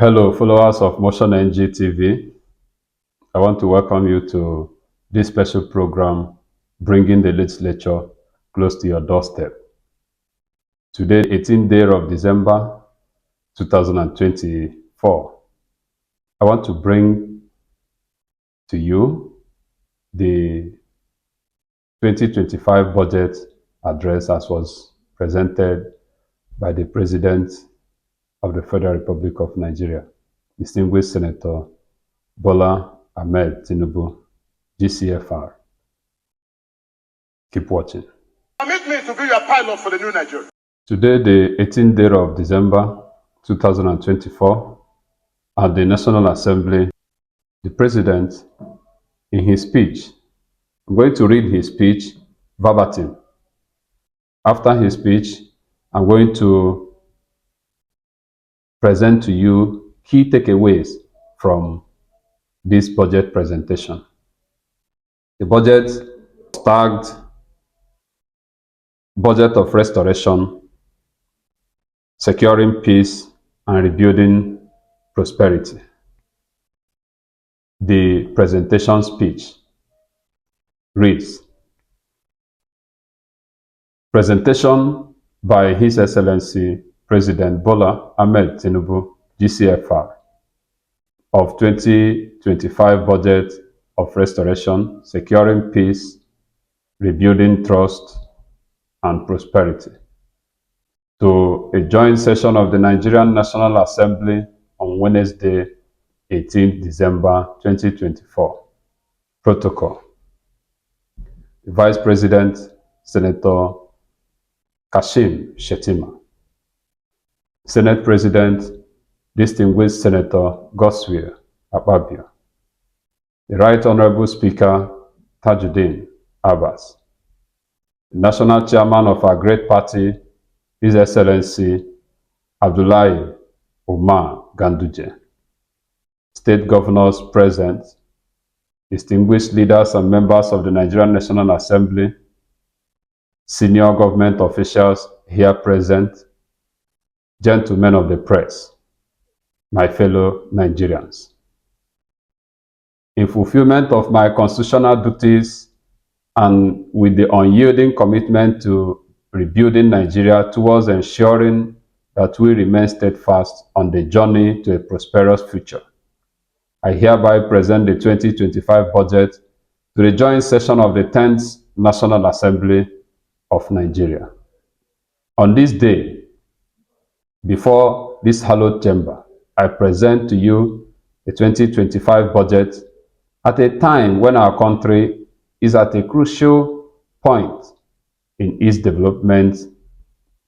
Hello, followers of MotionNG TV. I want to welcome you to this special program, Bringing the Legislature Close to your doorstep. Today, 18th day of December 2024, I want to bring to you the 2025 budget address as was presented by the President of the Federal Republic of Nigeria, distinguished Senator BOLA AHMED TINUBU, GCFR. Keep watching. Permit me to be your pilot for the new Nigeria. Today, the 18th day of December 2024, at the National Assembly, the President, in his speech, I'm going to read his speech verbatim. After his speech, I'm going to present to you key takeaways from this budget presentation. The budget tagged Budget of Restoration, Securing Peace and Rebuilding Prosperity. The presentation speech reads: Presentation by His Excellency President BOLA AHMED TINUBU, GCFR, of 2025 Budget of Restoration, Securing Peace, Rebuilding Trust and Prosperity, to a joint session of the Nigerian National Assembly on Wednesday, 18th December 2024. Protocol. The Vice President, Senator Kashim Shettima. Senate President, Distinguished Senator Godswill Akpabio. The Right Honorable Speaker, Tajuddin Abbas. The National Chairman of our great party, His Excellency Abdullahi Umar Ganduje. State governors present, distinguished leaders and members of the Nigerian National Assembly, senior government officials here present, gentlemen of the press, my fellow Nigerians. In fulfillment of my constitutional duties and with the unyielding commitment to rebuilding Nigeria towards ensuring that we remain steadfast on the journey to a prosperous future, I hereby present the 2025 budget to the joint session of the 10th National Assembly of Nigeria. On this day, before this hallowed chamber, I present to you the 2025 budget at a time when our country is at a crucial point in its development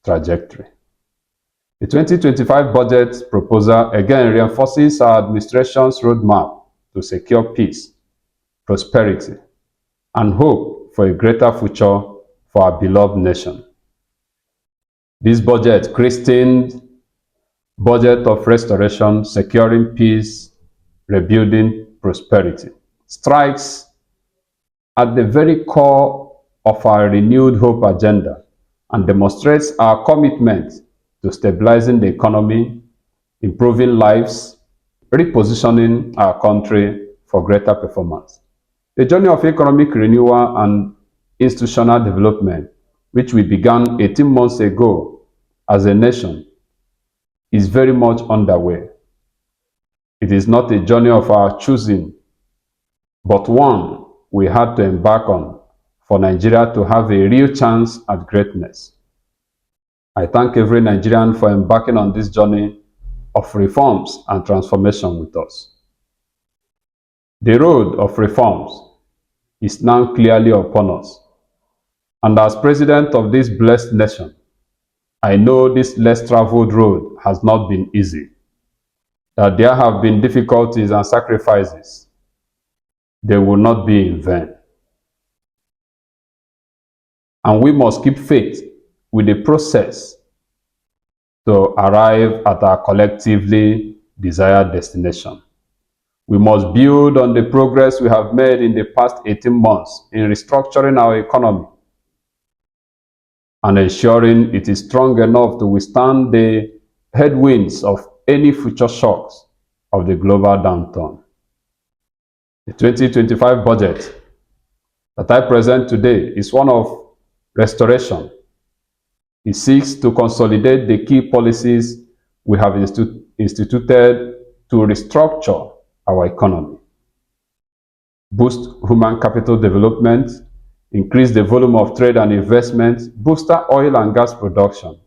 trajectory. The 2025 budget proposal again reinforces our administration's roadmap to secure peace, prosperity, and hope for a greater future for our beloved nation. This budget, christened Budget of Restoration, Securing Peace, Rebuilding Prosperity, strikes at the very core of our renewed hope agenda and demonstrates our commitment to stabilizing the economy, improving lives, repositioning our country for greater performance. The journey of economic renewal and institutional development, which we began 18 months ago as a nation, is very much underway. It is not a journey of our choosing, but one we had to embark on for Nigeria to have a real chance at greatness. I thank every Nigerian for embarking on this journey of reforms and transformation with us. The road of reforms is now clearly upon us, and as president of this blessed nation, I know this less traveled road has not been easy, that there have been difficulties and sacrifices. They will not be in vain. And we must keep faith with the process to arrive at our collectively desired destination. We must build on the progress we have made in the past 18 months in restructuring our economy and ensuring it is strong enough to withstand the headwinds of any future shocks of the global downturn. The 2025 budget that I present today is one of restoration. It seeks to consolidate the key policies we have instituted to restructure our economy, boost human capital development, increase the volume of trade and investment, boost our oil and gas production,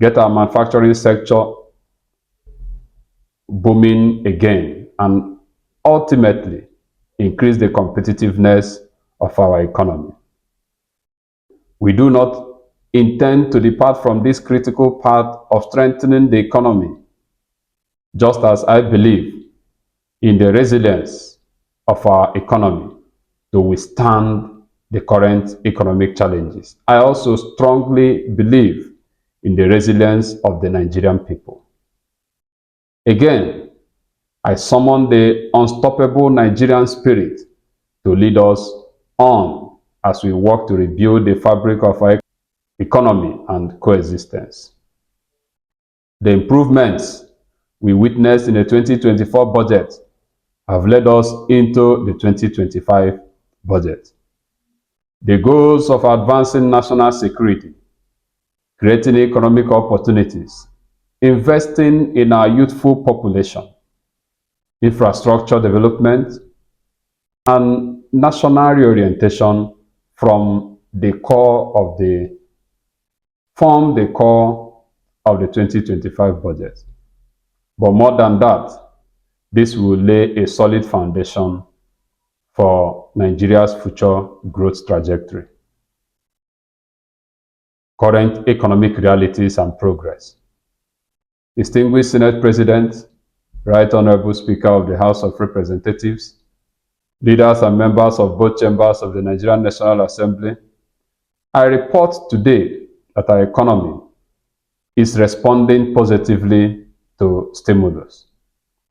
get our manufacturing sector booming again, and ultimately increase the competitiveness of our economy. We do not intend to depart from this critical path of strengthening the economy, just as I believe in the resilience of our economy to withstand the current economic challenges. I also strongly believe in the resilience of the Nigerian people. Again, I summon the unstoppable Nigerian spirit to lead us on as we work to rebuild the fabric of our economy and coexistence. The improvements we witnessed in the 2024 budget have led us into the 2025 budget. The goals of advancing national security, creating economic opportunities, investing in our youthful population, infrastructure development, and national reorientation form the core of the 2025 budget. But more than that, this will lay a solid foundation for Nigeria's future growth trajectory. Current economic realities and progress. Distinguished Senate President, Right Honorable Speaker of the House of Representatives, leaders and members of both chambers of the Nigerian National Assembly, I report today that our economy is responding positively to stimulus.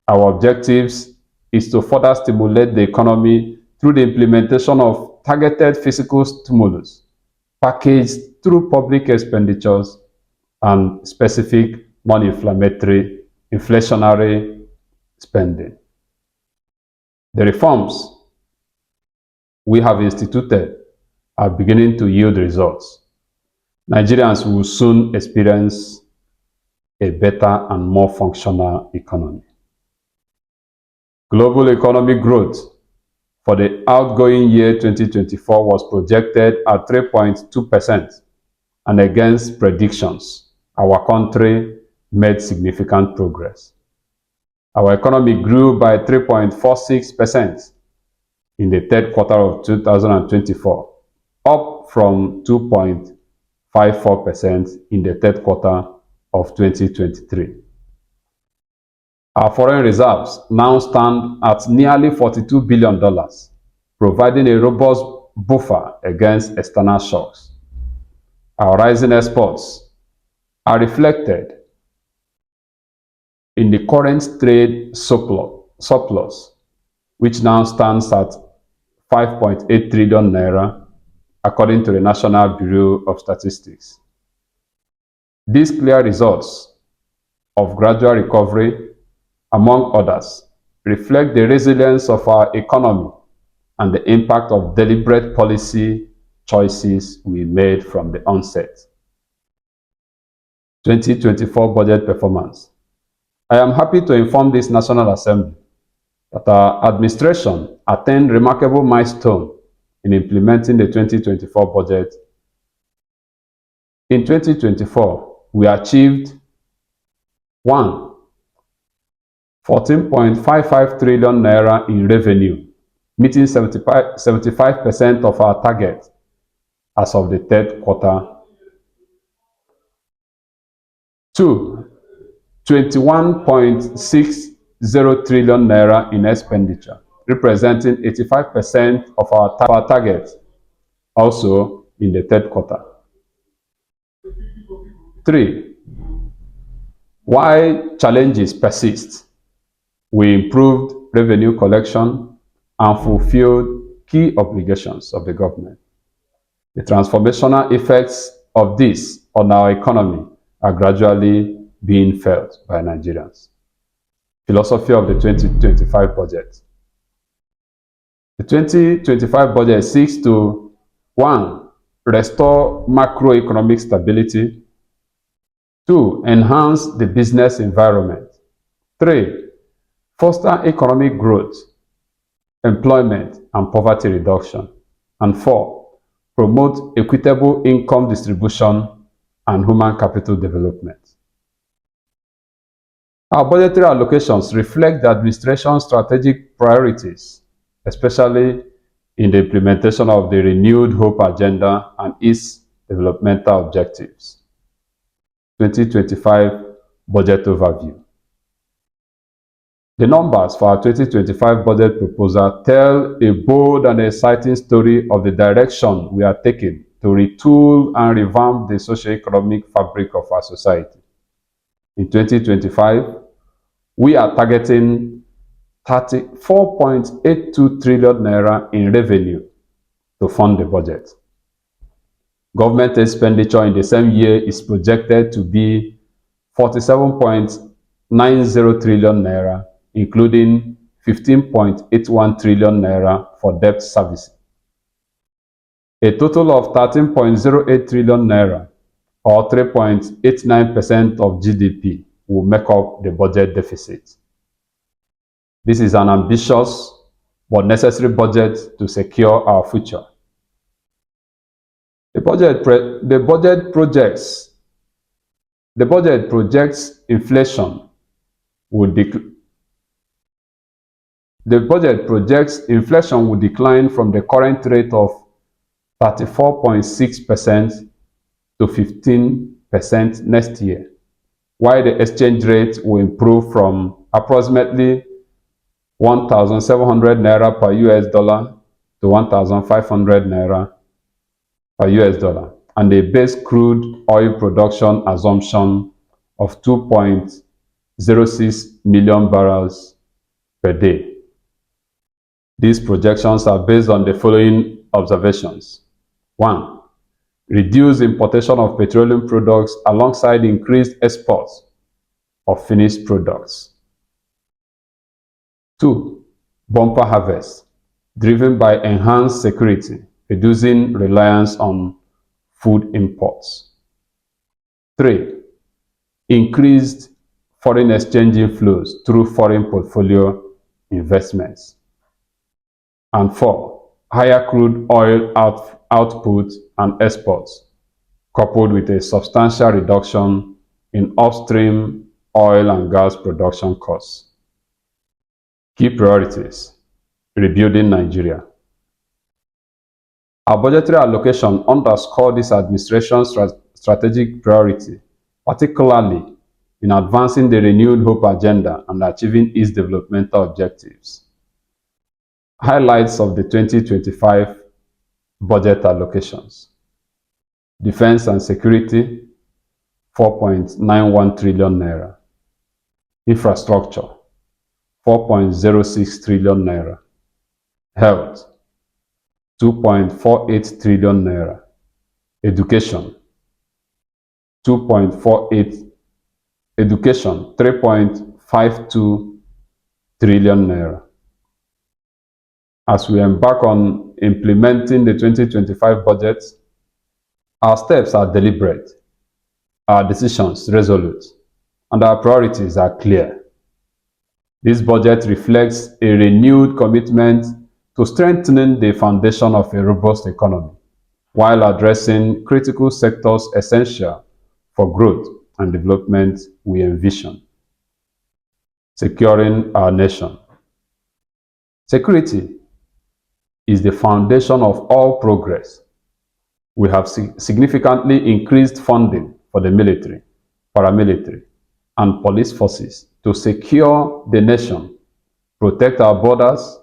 Our objectives is to further stimulate the economy through the implementation of targeted fiscal stimulus, packaged through public expenditures and specific inflationary spending. The reforms we have instituted are beginning to yield results. Nigerians will soon experience a better and more functional economy. Global economic growth for the outgoing year 2024 was projected at 3.2%, and against predictions, our country made significant progress. Our economy grew by 3.46% in the third quarter of 2024, up from 2.54% in the third quarter of 2023. Our foreign reserves now stand at nearly $42 billion, providing a robust buffer against external shocks. Our rising exports are reflected in the current trade surplus, which now stands at 5.8 trillion naira, according to the National Bureau of Statistics. These clear results of gradual recovery, among others, reflect the resilience of our economy and the impact of deliberate policy choices we made from the onset. 2024 budget performance. I am happy to inform this National Assembly that our administration attained remarkable milestone in implementing the 2024 budget. In 2024, we achieved 14.55 trillion naira in revenue, meeting 75% of our target as of the third quarter. 2. 21.60 trillion naira in expenditure, representing 85% of our target, also in the third quarter. 3. While challenges persist, we improved revenue collection and fulfilled key obligations of the government. The transformational effects of this on our economy are gradually being felt by Nigerians. Philosophy of the 2025 budget. The 2025 budget seeks to 1. Restore macroeconomic stability. 2. Enhance the business environment. 3. Foster economic growth, employment, and poverty reduction. And 4. Promote equitable income distribution and human capital development. Our budgetary allocations reflect the administration's strategic priorities, especially in the implementation of the renewed hope agenda and its developmental objectives. 2025 budget overview. The numbers for our 2025 budget proposal tell a bold and exciting story of the direction we are taking to retool and revamp the socio-economic fabric of our society. In 2025, we are targeting 34.82 trillion naira in revenue to fund the budget. Government expenditure in the same year is projected to be 47.90 trillion naira, including 15.81 trillion naira for debt servicing. A total of 13.08 trillion naira, or 3.89% of GDP, will make up the budget deficit. This is an ambitious but necessary budget to secure our future. The budget projects inflation will decline from the current rate of 34.6% to 15% next year, while the exchange rate will improve from approximately 1,700 naira per US dollar to 1,500 naira per US dollar, and a base crude oil production assumption of 2.06 million barrels per day. These projections are based on the following observations. 1. Reduce importation of petroleum products alongside increased exports of finished products. 2. Bumper harvest, driven by enhanced security, reducing reliance on food imports. 3. Increased foreign exchange inflows through foreign portfolio investments. And 4. Higher crude oil output and exports, coupled with a substantial reduction in upstream oil and gas production costs. Key priorities: rebuilding Nigeria. Our budgetary allocation underscores this administration's strategic priority, particularly in advancing the renewed hope agenda and achieving its developmental objectives. Highlights of the 2025 budget allocations: Defense and security, 4.91 trillion naira. Infrastructure, 4.06 trillion naira. Health, 2.48 trillion naira. Education, 3.52 trillion naira. As we embark on implementing the 2025 budget, our steps are deliberate, our decisions resolute, and our priorities are clear. This budget reflects a renewed commitment to strengthening the foundation of a robust economy, while addressing critical sectors essential for growth and development we envision. Securing our nation. Security is the foundation of all progress. We have significantly increased funding for the military, paramilitary, and police forces to secure the nation, protect our borders,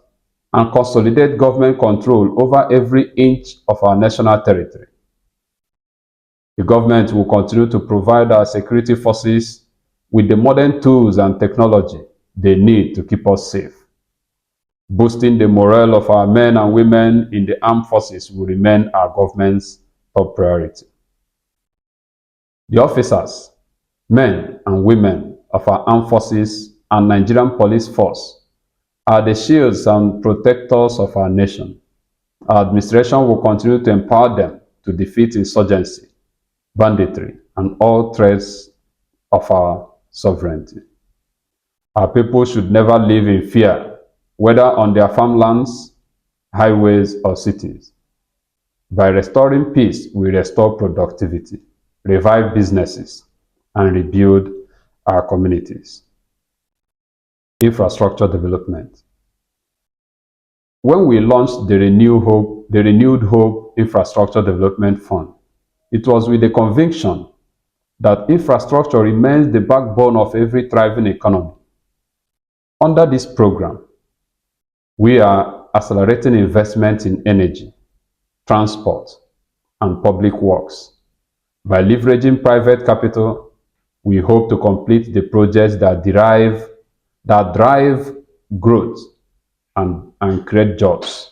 and consolidate government control over every inch of our national territory. The government will continue to provide our security forces with the modern tools and technology they need to keep us safe. Boosting the morale of our men and women in the armed forces will remain our government's top priority. The officers, men and women of our armed forces and Nigerian police force are the shields and protectors of our nation. Our administration will continue to empower them to defeat insurgency, banditry, and all threats of our sovereignty. Our people should never live in fear, whether on their farmlands, highways, or cities. By restoring peace, we restore productivity, revive businesses, and rebuild our communities. Infrastructure development. When we launched the Renewed Hope Infrastructure Development Fund, it was with the conviction that infrastructure remains the backbone of every thriving economy. Under this program, we are accelerating investment in energy, transport, and public works. By leveraging private capital, we hope to complete the projects that drive growth and create jobs.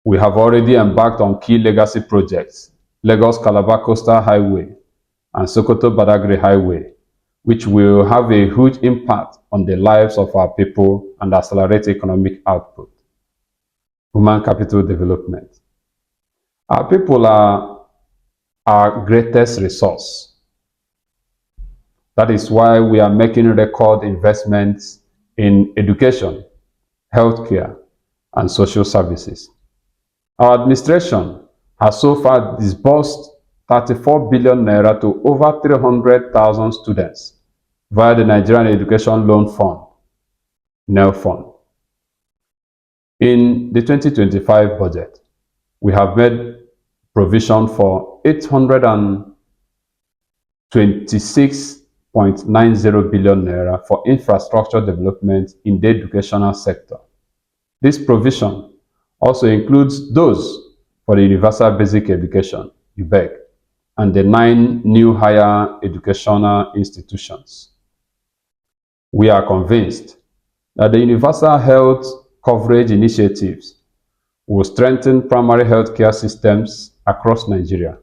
We have already embarked on key legacy projects, Lagos-Calabar Coastal Highway and Sokoto-Badagry Highway, which will have a huge impact on the lives of our people and accelerate economic output. Human capital development. Our people are our greatest resource. That is why we are making record investments in education, healthcare, and social services. Our administration has so far disbursed 34 billion naira to over 300,000 students via the Nigerian Education Loan Fund, NELFund. In the 2025 budget, we have made provision for 826.90 billion naira for infrastructure development in the educational sector. This provision also includes those for the Universal Basic Education, UBEC, and the 9 new higher educational institutions. We are convinced that the universal health coverage initiatives will strengthen primary health care systems across Nigeria.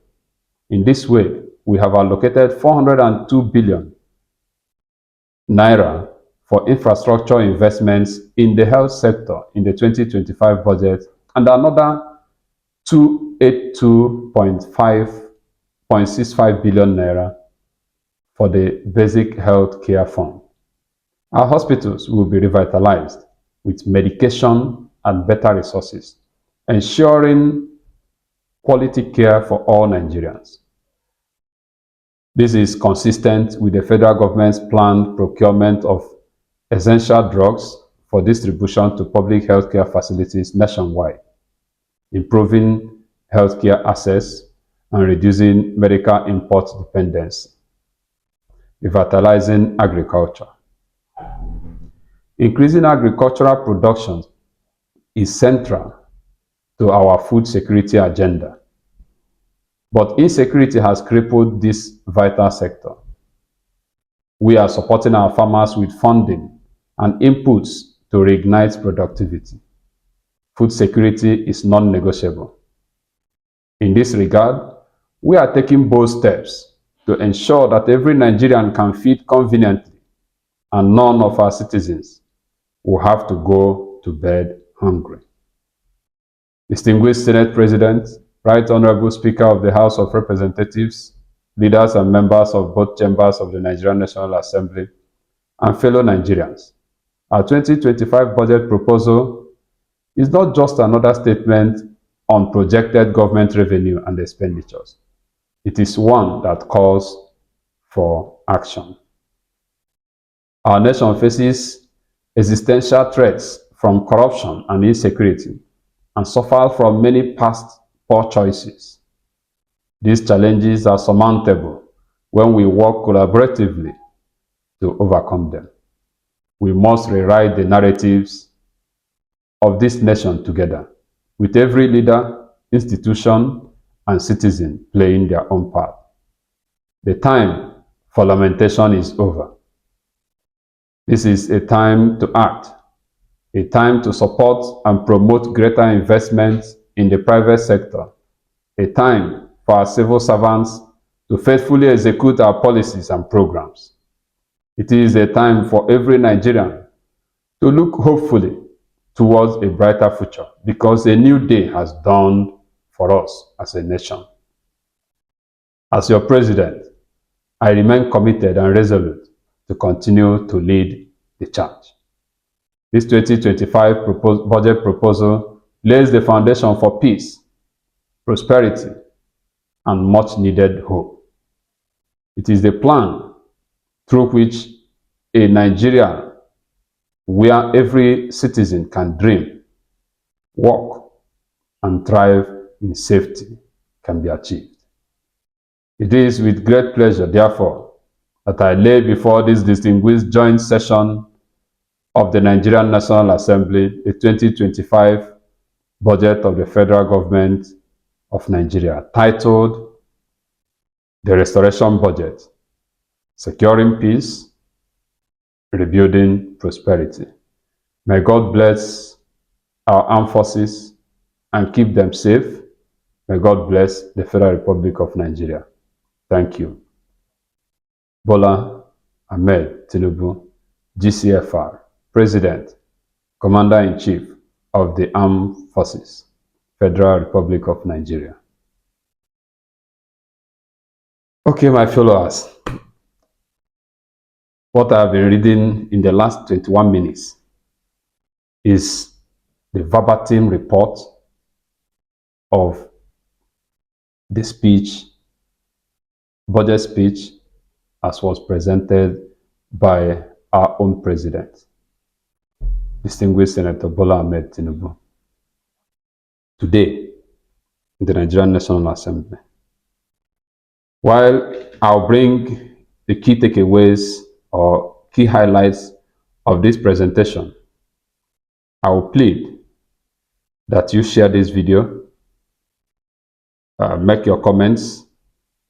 In this way, we have allocated 402 billion naira for infrastructure investments in the health sector in the 2025 budget and another 282.65 billion naira for the Basic Health Care Fund. Our hospitals will be revitalized with medication and better resources, ensuring quality care for all Nigerians. This is consistent with the federal government's planned procurement of essential drugs for distribution to public healthcare facilities nationwide, improving healthcare access and reducing medical import dependency. Revitalizing agriculture. Increasing agricultural production is central to our food security agenda. But insecurity has crippled this vital sector. We are supporting our farmers with funding and inputs to reignite productivity. Food security is non-negotiable. In this regard, we are taking bold steps to ensure that every Nigerian can feed conveniently and none of our citizens will have to go to bed hungry. Distinguished Senate President, Right Honorable Speaker of the House of Representatives, leaders and members of both chambers of the Nigerian National Assembly, and fellow Nigerians, our 2025 budget proposal is not just another statement on projected government revenue and expenditures. It is one that calls for action. Our nation faces existential threats from corruption and insecurity and suffers from many past poor choices. These challenges are surmountable when we work collaboratively to overcome them. We must rewrite the narratives of this nation together, with every leader, institution, and citizen playing their own part. The time for lamentation is over. This is a time to act, a time to support and promote greater investment in the private sector, a time for our civil servants to faithfully execute our policies and programs. It is a time for every Nigerian to look hopefully towards a brighter future because a new day has dawned for us as a nation. As your president, I remain committed and resolute to continue to lead the charge. This 2025 budget proposal lays the foundation for peace, prosperity, and much needed hope. It is the plan through which a Nigeria where every citizen can dream, work, and thrive in safety can be achieved. It is with great pleasure, therefore, that I lay before this distinguished joint session of the Nigerian National Assembly the 2025 budget of the federal government of Nigeria, titled The Restoration Budget, Securing Peace, Rebuilding Prosperity. May God bless our armed forces and keep them safe. May God bless the Federal Republic of Nigeria. Thank you. BOLA AHMED TINUBU, GCFR, President, Commander-in-Chief of the Armed Forces, Federal Republic of Nigeria. Okay, my followers, what I have been reading in the last 21 minutes is the verbatim report of the speech, budget speech, as was presented by our own president, distinguished Senator Bola Ahmed Tinubu, today in the Nigerian National Assembly. While I'll bring the key takeaways or key highlights of this presentation, I will plead that you share this video, make your comments,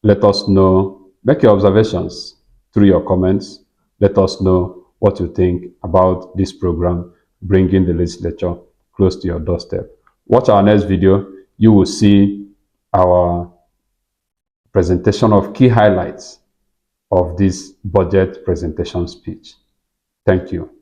let us know, make your observations through your comments, let us know what you think about this program, Bringing the Legislature Close to your doorstep. Watch our next video. You will see our presentation of key highlights of this budget presentation speech. Thank you.